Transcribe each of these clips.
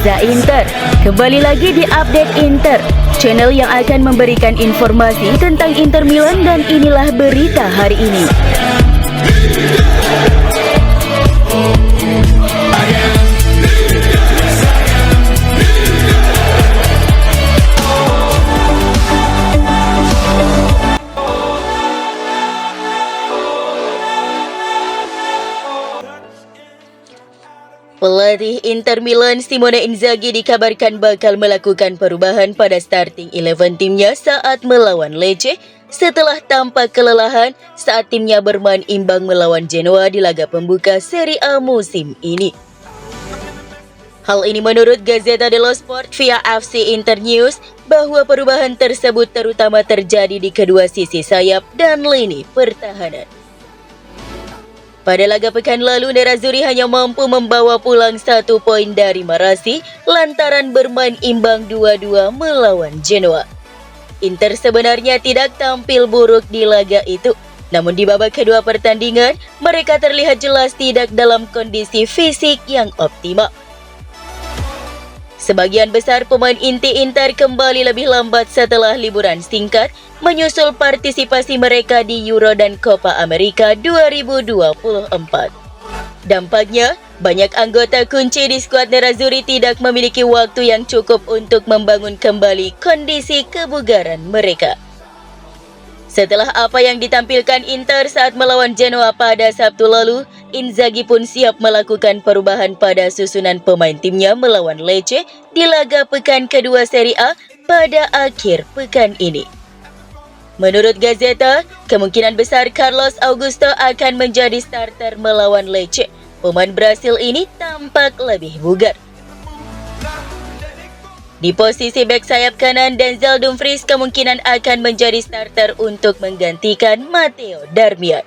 Reza Inter. Kembali lagi di Update Inter, channel yang akan memberikan informasi tentang Inter Milan, dan inilah berita hari ini. Pelatih Inter Milan Simone Inzaghi dikabarkan bakal melakukan perubahan pada starting 11 timnya saat melawan Lecce setelah tampak kelelahan saat timnya bermain imbang melawan Genoa di laga pembuka Serie A musim ini. Hal ini menurut Gazzetta dello Sport via FC Inter News bahwa perubahan tersebut terutama terjadi di kedua sisi sayap dan lini pertahanan. Pada laga pekan lalu, Nerazzurri hanya mampu membawa pulang 1 poin dari Marassi lantaran bermain imbang 2-2 melawan Genoa. Inter sebenarnya tidak tampil buruk di laga itu, namun di babak kedua pertandingan, mereka terlihat jelas tidak dalam kondisi fisik yang optimal. Sebagian besar pemain inti Inter kembali lebih lambat setelah liburan singkat menyusul partisipasi mereka di Euro dan Copa America 2024. Dampaknya, banyak anggota kunci di skuad Nerazzurri tidak memiliki waktu yang cukup untuk membangun kembali kondisi kebugaran mereka. Setelah apa yang ditampilkan Inter saat melawan Genoa pada Sabtu lalu, Inzaghi pun siap melakukan perubahan pada susunan pemain timnya melawan Lecce di laga pekan kedua Serie A pada akhir pekan ini. Menurut Gazzetta, kemungkinan besar Carlos Augusto akan menjadi starter melawan Lecce. Pemain Brasil ini tampak lebih bugar. Di posisi bek sayap kanan, Denzel Dumfries kemungkinan akan menjadi starter untuk menggantikan Matteo Darmian.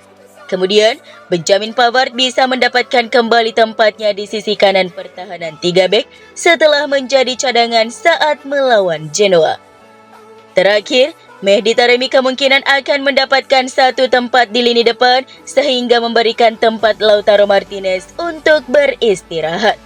Kemudian, Benjamin Pavard bisa mendapatkan kembali tempatnya di sisi kanan pertahanan 3 bek setelah menjadi cadangan saat melawan Genoa. Terakhir, Mehdi Taremi kemungkinan akan mendapatkan satu tempat di lini depan sehingga memberikan tempat Lautaro Martinez untuk beristirahat.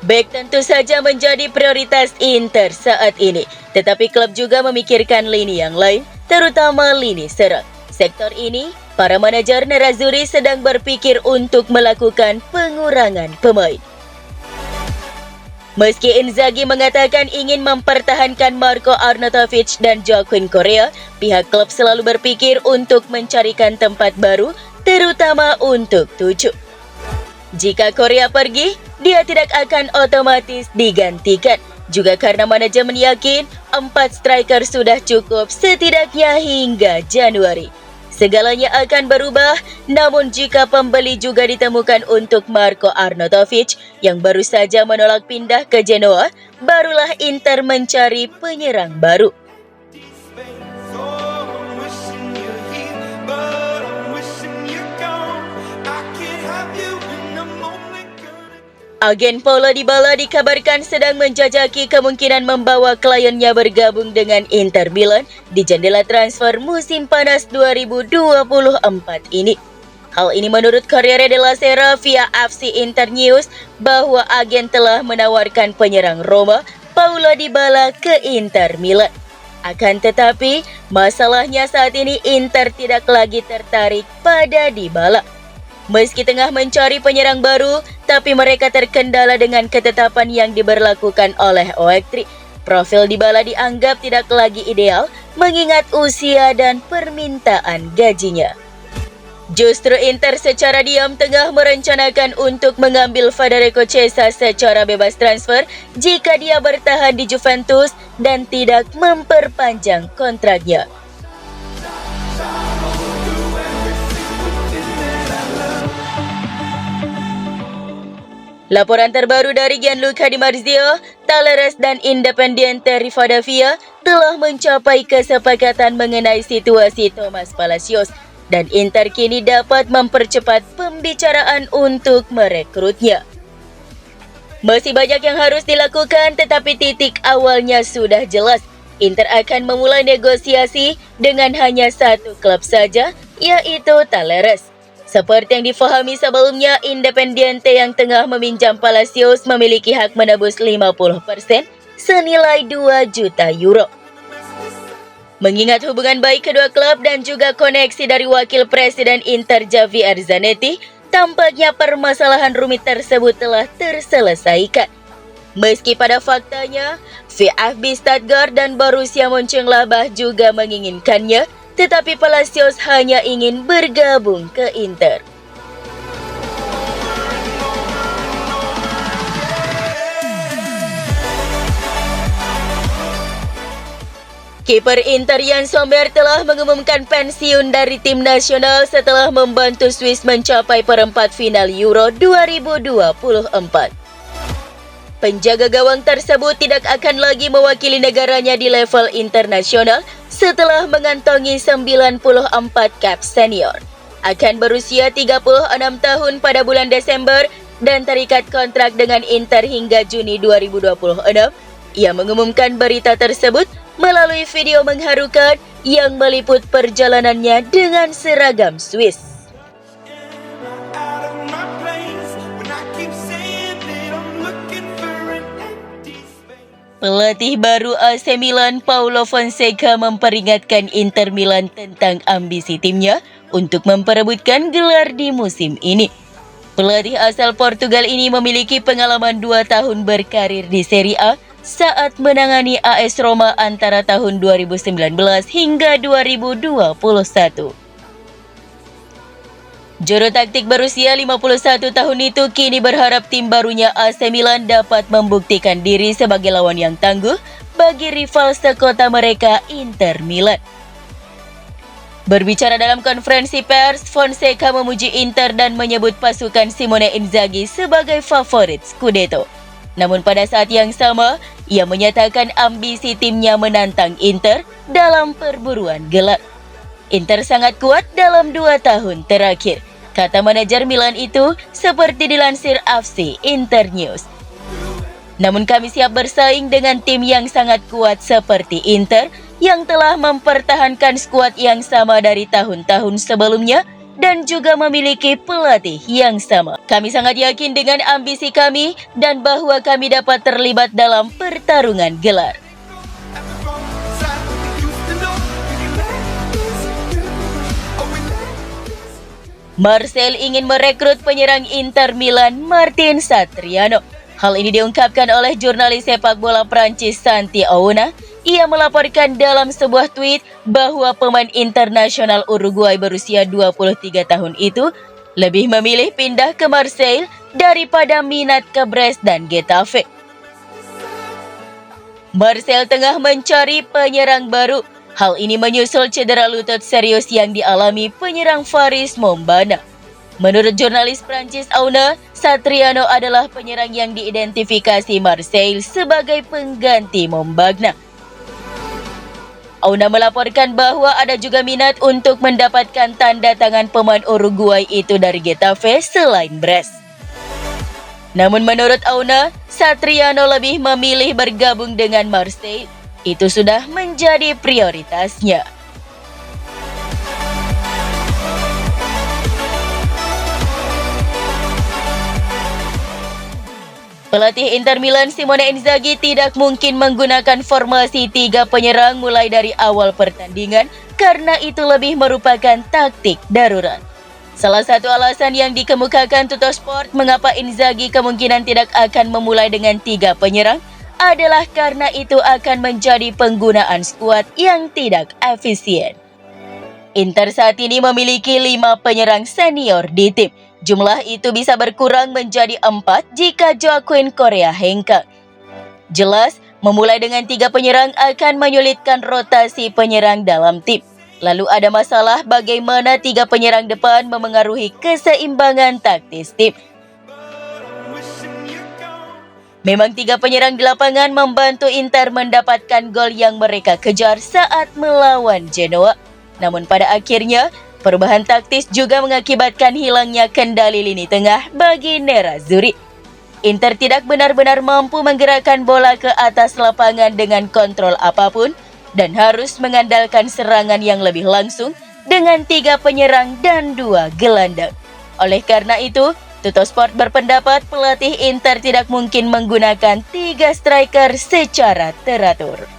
Bek tentu saja menjadi prioritas Inter saat ini, tetapi klub juga memikirkan lini yang lain, terutama lini serang. Sektor ini, para manajer Nerazzurri sedang berpikir untuk melakukan pengurangan pemain. Meski Inzaghi mengatakan ingin mempertahankan Marko Arnautovic dan Joaquin Correa, pihak klub selalu berpikir untuk mencarikan tempat baru, terutama untuk Tucu. Jika Correa pergi, dia tidak akan otomatis digantikan. Juga karena manajemen yakin 4 striker sudah cukup setidaknya hingga Januari. Segalanya akan berubah, namun jika pembeli juga ditemukan untuk Marko Arnautovic yang baru saja menolak pindah ke Genoa, barulah Inter mencari penyerang baru. Agen Paulo Dybala dikabarkan sedang menjajaki kemungkinan membawa kliennya bergabung dengan Inter Milan di jendela transfer musim panas 2024 ini. Hal ini menurut Corriere della Sera via FC Inter News bahwa agen telah menawarkan penyerang Roma, Paulo Dybala, ke Inter Milan. Akan tetapi, masalahnya saat ini Inter tidak lagi tertarik pada Dybala. Meski tengah mencari penyerang baru, tapi mereka terkendala dengan ketetapan yang diberlakukan oleh OEK3. Profil Dybala dianggap tidak lagi ideal, mengingat usia dan permintaan gajinya. Justru Inter secara diam tengah merencanakan untuk mengambil Federico Chiesa secara bebas transfer jika dia bertahan di Juventus dan tidak memperpanjang kontraknya. Laporan terbaru dari Gianluca Di Marzio, Talleres dan Independiente Rivadavia telah mencapai kesepakatan mengenai situasi Thomas Palacios dan Inter kini dapat mempercepat pembicaraan untuk merekrutnya. Masih banyak yang harus dilakukan, tetapi titik awalnya sudah jelas. Inter akan memulai negosiasi dengan hanya satu klub saja, yaitu Talleres. Seperti yang difahami sebelumnya, Independiente yang tengah meminjam Palacios memiliki hak menebus 50% senilai 2 juta euro. Mengingat hubungan baik kedua klub dan juga koneksi dari wakil presiden Inter Javier Zanetti, tampaknya permasalahan rumit tersebut telah terselesaikan. Meski pada faktanya, VfB Stuttgart dan Borussia Mönchengladbach juga menginginkannya, tetapi Palacios hanya ingin bergabung ke Inter. Kiper Inter Yann Sommer telah mengumumkan pensiun dari tim nasional setelah membantu Swiss mencapai perempat final Euro 2024. Penjaga gawang tersebut tidak akan lagi mewakili negaranya di level internasional setelah mengantongi 94 cap senior. Akan berusia 36 tahun pada bulan Desember dan terikat kontrak dengan Inter hingga Juni 2026. Ia mengumumkan berita tersebut melalui video mengharukan yang meliput perjalanannya dengan seragam Swiss. Pelatih baru AC Milan Paulo Fonseca memperingatkan Inter Milan tentang ambisi timnya untuk memperebutkan gelar di musim ini. Pelatih asal Portugal ini memiliki pengalaman 2 tahun berkarir di Serie A saat menangani AS Roma antara tahun 2019 hingga 2021. Juru taktik berusia 51 tahun itu kini berharap tim barunya AC Milan dapat membuktikan diri sebagai lawan yang tangguh bagi rival sekota mereka Inter Milan. Berbicara dalam konferensi pers, Fonseca memuji Inter dan menyebut pasukan Simone Inzaghi sebagai favorit Scudetto. Namun pada saat yang sama, ia menyatakan ambisi timnya menantang Inter dalam perburuan gelar. Inter sangat kuat dalam 2 tahun terakhir, kata manajer Milan itu seperti dilansir FC Internews. Namun kami siap bersaing dengan tim yang sangat kuat seperti Inter yang telah mempertahankan skuad yang sama dari tahun-tahun sebelumnya dan juga memiliki pelatih yang sama. Kami sangat yakin dengan ambisi kami dan bahwa kami dapat terlibat dalam pertarungan gelar. Marseille ingin merekrut penyerang Inter Milan Martin Satriano. Hal ini diungkapkan oleh jurnalis sepak bola Prancis Santi Ouna. Ia melaporkan dalam sebuah tweet bahwa pemain internasional Uruguay berusia 23 tahun itu lebih memilih pindah ke Marseille daripada minat ke Brest dan Getafe. Marseille tengah mencari penyerang baru. Hal ini menyusul cedera lutut serius yang dialami penyerang Faris Mombana. Menurut jurnalis Prancis Auna, Satriano adalah penyerang yang diidentifikasi Marseille sebagai pengganti Mombagna. Auna melaporkan bahwa ada juga minat untuk mendapatkan tanda tangan pemain Uruguay itu dari Getafe selain Brest. Namun menurut Auna, Satriano lebih memilih bergabung dengan Marseille. Itu sudah menjadi prioritasnya. Pelatih Inter Milan Simone Inzaghi tidak mungkin menggunakan formasi 3 penyerang mulai dari awal pertandingan karena itu lebih merupakan taktik darurat. Salah satu alasan yang dikemukakan Tuttosport mengapa Inzaghi kemungkinan tidak akan memulai dengan 3 penyerang adalah karena itu akan menjadi penggunaan skuad yang tidak efisien. Inter saat ini memiliki 5 penyerang senior di tim. Jumlah itu bisa berkurang menjadi 4 jika Joaquin Correa hengkang. Jelas, memulai dengan 3 penyerang akan menyulitkan rotasi penyerang dalam tim. Lalu ada masalah bagaimana 3 penyerang depan memengaruhi keseimbangan taktis tim. Memang 3 penyerang di lapangan membantu Inter mendapatkan gol yang mereka kejar saat melawan Genoa. Namun pada akhirnya, perubahan taktis juga mengakibatkan hilangnya kendali lini tengah bagi Nerazzurri. Inter tidak benar-benar mampu menggerakkan bola ke atas lapangan dengan kontrol apapun dan harus mengandalkan serangan yang lebih langsung dengan 3 penyerang dan 2 gelandang. Oleh karena itu, Tuttosport berpendapat pelatih Inter tidak mungkin menggunakan 3 striker secara teratur.